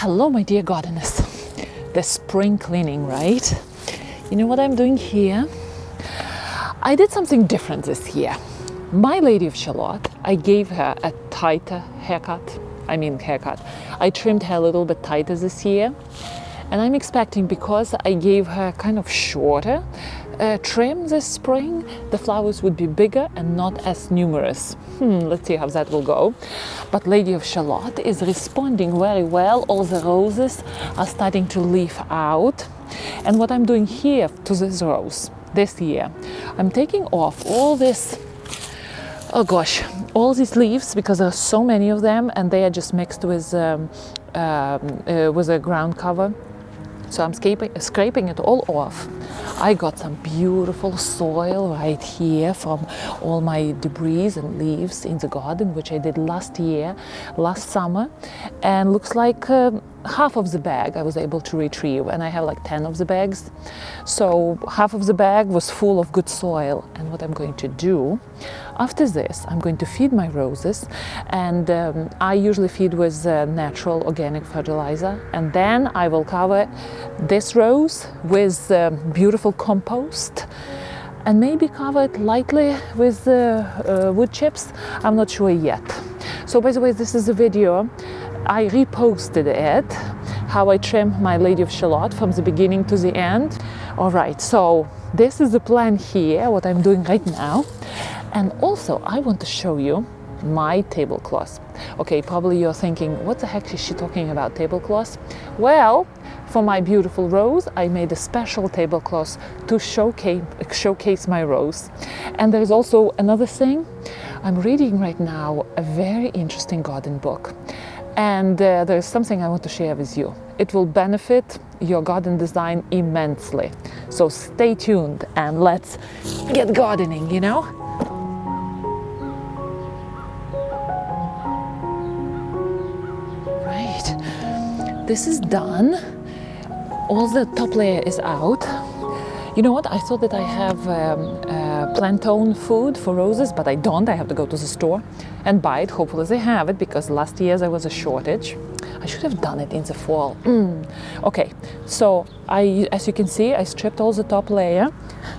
Hello, my dear gardeners. The spring cleaning, right? You know what I'm doing here? I did something different this year. My Lady of Shalott, I gave her a tighter haircut. I trimmed her a little bit tighter this year. And I'm expecting, because I gave her kind of shorter trim this spring, the flowers would be bigger and not as numerous. Let's see how that will go. But Lady of Shalott is responding very well. All the roses are starting to leaf out. And what I'm doing here to this rose this year, I'm taking off all this, all these leaves, because there are so many of them and they are just mixed with a ground cover. So I'm scraping it all off. I got some beautiful soil right here from all my debris and leaves in the garden, which I did last summer. And looks like half of the bag I was able to retrieve, and I have like 10 of the bags. So half of the bag was full of good soil. And what I'm going to do after this, I'm going to feed my roses, and I usually feed with natural organic fertilizer, and then I will cover this rose with beautiful compost and maybe cover it lightly with wood chips. I'm not sure yet. So by the way, this is a video, I reposted it, how I trim my Lady of Shalott from the beginning to the end. All right, so this is the plan here, what I'm doing right now. And also I want to show you my tablecloth. Okay, probably you're thinking, what the heck is she talking about, tablecloth? Well, for my beautiful rose, I made a special tablecloth to showcase my rose. And there's also another thing. I'm reading right now a very interesting garden book. And there's something I want to share with you. It will benefit your garden design immensely. So stay tuned and let's get gardening, you know? Right, this is done. All the top layer is out. You know what? I thought that I have plantain food for roses, but I don't. I have to go to the store and buy it. Hopefully they have it, because last year there was a shortage. I should have done it in the fall. Okay, so as you can see, I stripped all the top layer.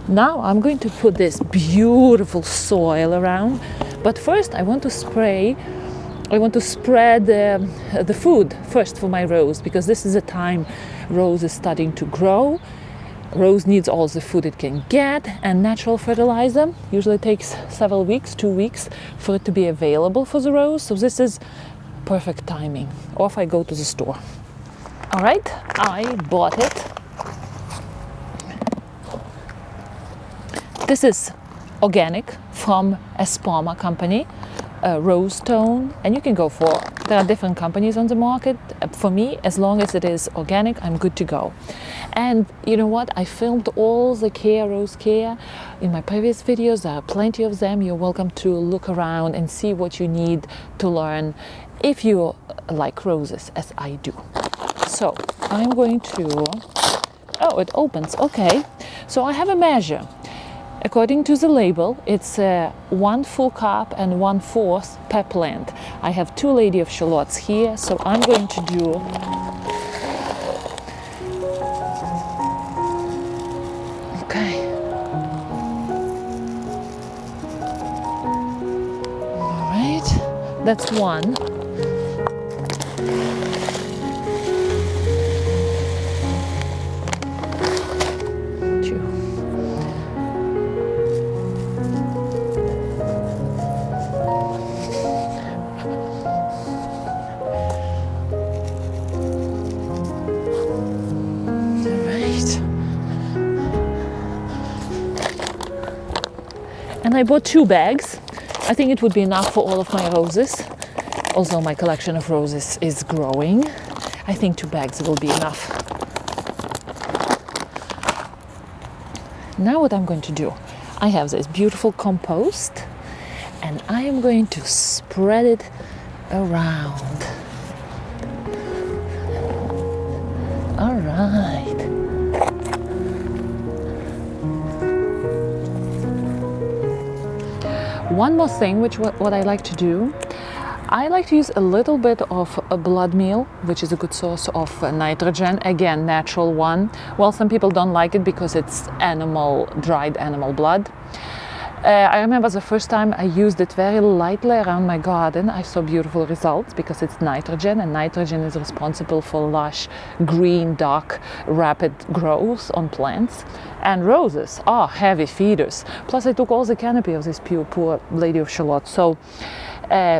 Now I'm going to put this beautiful soil around. But first I want to spread the food first for my rose, because this is the time rose is starting to grow. Rose needs all the food it can get, and natural fertilizer usually takes several weeks, 2 weeks, for it to be available for the rose. So this is perfect timing. Off I go to the store. All right, I bought it. This is organic from a Espoma company. Rose tone, and you can go for, there are different companies on the market. For me, as long as it is organic, I'm good to go. And you know what, I filmed all the rose care in my previous videos. There are plenty of them. You're welcome to look around and see what you need to learn if you like roses as I do. So I'm going to, oh, it opens, okay. So I have a measure. According to the label, it's 1 full cup and 1/4 per plant. I have 2 Lady of Shalotts here, so I'm going to do okay. All right, that's 1. And I bought 2 bags. I think it would be enough for all of my roses. Although my collection of roses is growing, I think 2 bags will be enough. Now what I'm going to do, I have this beautiful compost, and I am going to spread it around. All right. One more thing, what I like to do, I like to use a little bit of a blood meal, which is a good source of nitrogen. Again, natural one. Well, some people don't like it because it's dried animal blood. I remember the first time I used it very lightly around my garden. I saw beautiful results because it's nitrogen, and nitrogen is responsible for lush, green, dark, rapid growth on plants. And roses are heavy feeders. Plus, I took all the canopy of this poor Lady of Shalott. So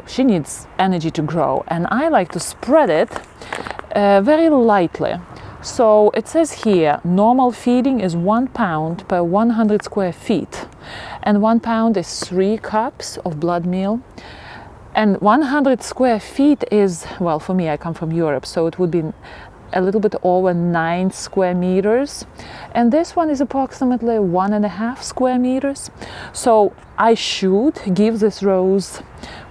she needs energy to grow, and I like to spread it very lightly. So it says here, normal feeding is 1 pound per 100 square feet. And 1 pound is 3 cups of blood meal. And 100 square feet is, well, for me, I come from Europe, so it would be a little bit over 9 square meters. And this one is approximately 1.5 square meters. So I should give this rose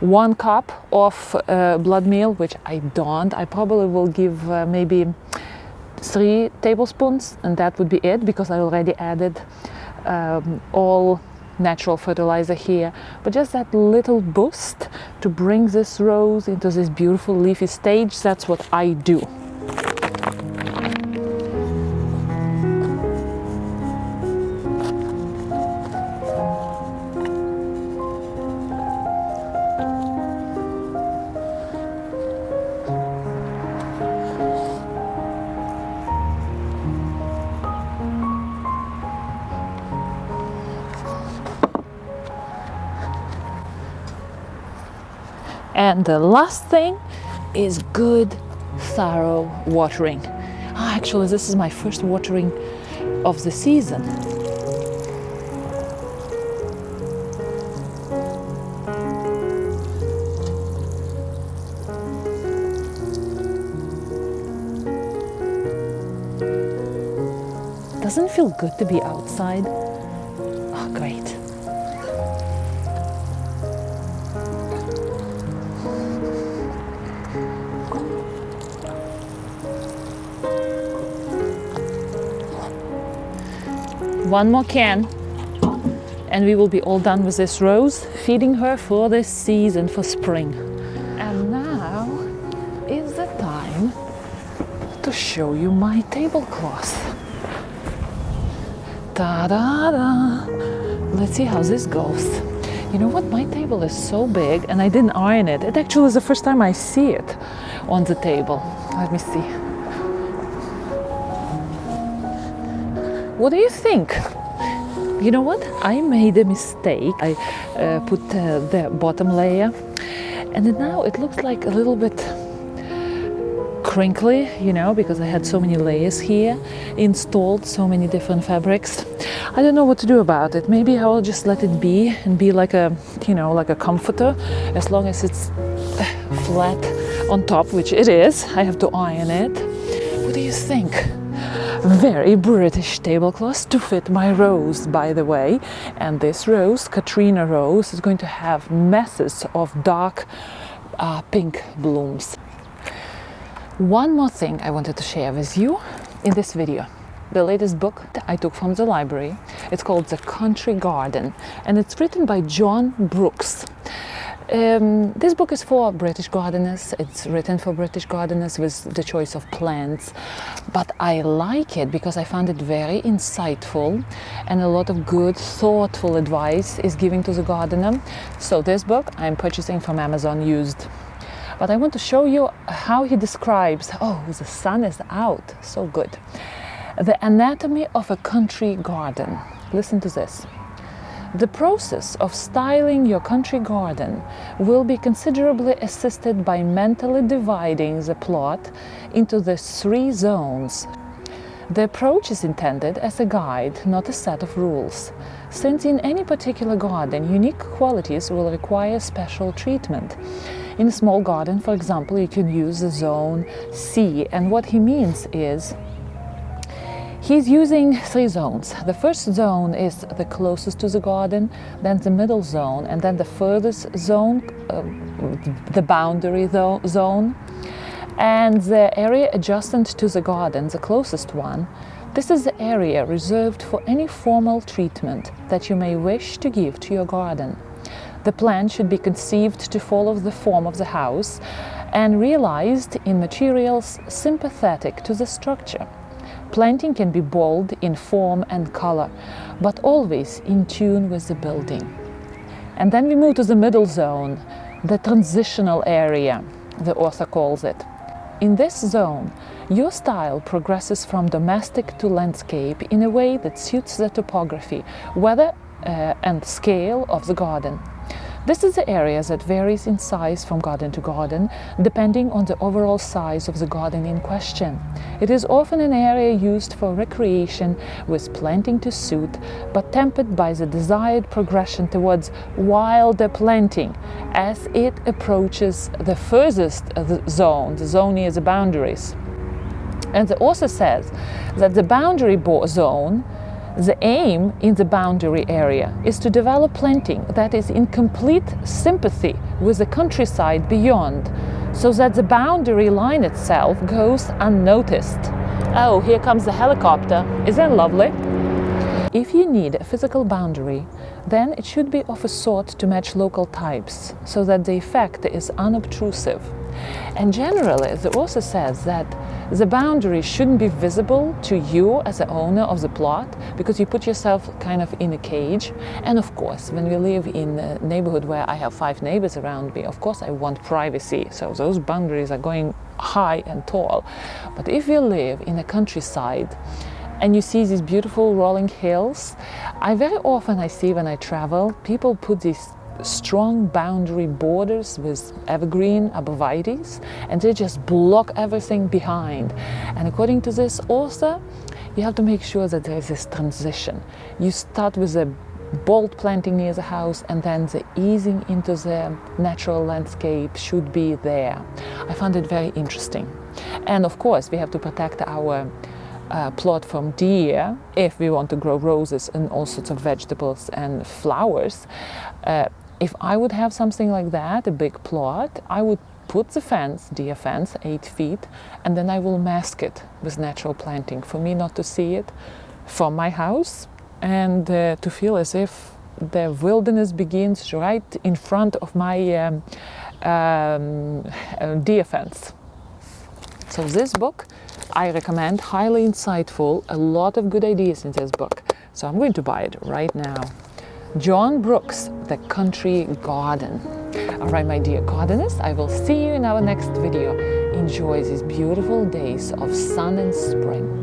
1 cup of blood meal, which I don't. I probably will give maybe 3 tablespoons, and that would be it, because I already added all natural fertilizer here. But just that little boost to bring this rose into this beautiful leafy stage, that's what I do. And the last thing is good, thorough watering. Actually, this is my first watering of the season. Doesn't it feel good to be outside? Oh, great. One more can, and we will be all done with this rose, feeding her for this season, for spring. And now is the time to show you my tablecloth. Ta-da-da! Let's see how this goes. You know what? My table is so big, and I didn't iron it. It actually is the first time I see it on the table. Let me see. What do you think? You know what? I made a mistake. I put the bottom layer, and now it looks like a little bit crinkly, you know, because I had so many layers here installed, so many different fabrics. I don't know what to do about it. Maybe I will just let it be and be like a, you know, like a comforter, as long as it's flat on top, which it is. I have to iron it. What do you think? Very British tablecloth to fit my rose, by the way. And this rose, Katrina rose, is going to have masses of dark pink blooms. One more thing I wanted to share with you in this video. The latest book I took from the library. It's called The Country Garden, and it's written by John Brooks. This book is for British gardeners. It's written for British gardeners with the choice of plants. But I like it because I found it very insightful, and a lot of good, thoughtful advice is given to the gardener. So this book I'm purchasing from Amazon used. But I want to show you how he describes, oh, the sun is out, so good. The anatomy of a country garden. Listen to this. The process of styling your country garden will be considerably assisted by mentally dividing the plot into the 3 zones. The approach is intended as a guide, not a set of rules, since in any particular garden, unique qualities will require special treatment. In a small garden, for example, you can use the zone C, and what he means is he's using 3 zones. The first zone is the closest to the garden, then the middle zone, and then the furthest zone, the boundary zone, and the area adjacent to the garden, the closest one. This is the area reserved for any formal treatment that you may wish to give to your garden. The plan should be conceived to follow the form of the house and realized in materials sympathetic to the structure. Planting can be bold in form and color, but always in tune with the building. And then we move to the middle zone, the transitional area, the author calls it. In this zone, your style progresses from domestic to landscape in a way that suits the topography, weather, and scale of the garden. This is the area that varies in size from garden to garden, depending on the overall size of the garden in question. It is often an area used for recreation with planting to suit, but tempered by the desired progression towards wilder planting as it approaches the furthest zone, the zone near the boundaries. And the author says that the boundary zone, the aim in the boundary area is to develop planting that is in complete sympathy with the countryside beyond, so that the boundary line itself goes unnoticed. Oh, here comes the helicopter. Isn't that lovely? If you need a physical boundary, then it should be of a sort to match local types, so that the effect is unobtrusive. And generally, the author says that the boundary shouldn't be visible to you as the owner of the plot, because you put yourself kind of in a cage. And of course, when we live in a neighborhood where I have 5 neighbors around me, of course I want privacy, so those boundaries are going high and tall. But if you live in a countryside and you see these beautiful rolling hills, very often I see when I travel, people put these strong boundary borders with evergreen arborvitaes, and they just block everything behind. And according to this author, you have to make sure that there is this transition. You start with a bold planting near the house, and then the easing into the natural landscape should be there. I found it very interesting. And of course, we have to protect our plot from deer if we want to grow roses and all sorts of vegetables and flowers. If I would have something like that, a big plot, I would put the fence, deer fence, 8 feet, and then I will mask it with natural planting for me not to see it from my house, and to feel as if the wilderness begins right in front of my deer fence. So this book I recommend, highly insightful, a lot of good ideas in this book. So I'm going to buy it right now. John Brooks, The Country Garden. All right, my dear gardeners, I will see you in our next video. Enjoy these beautiful days of sun and spring.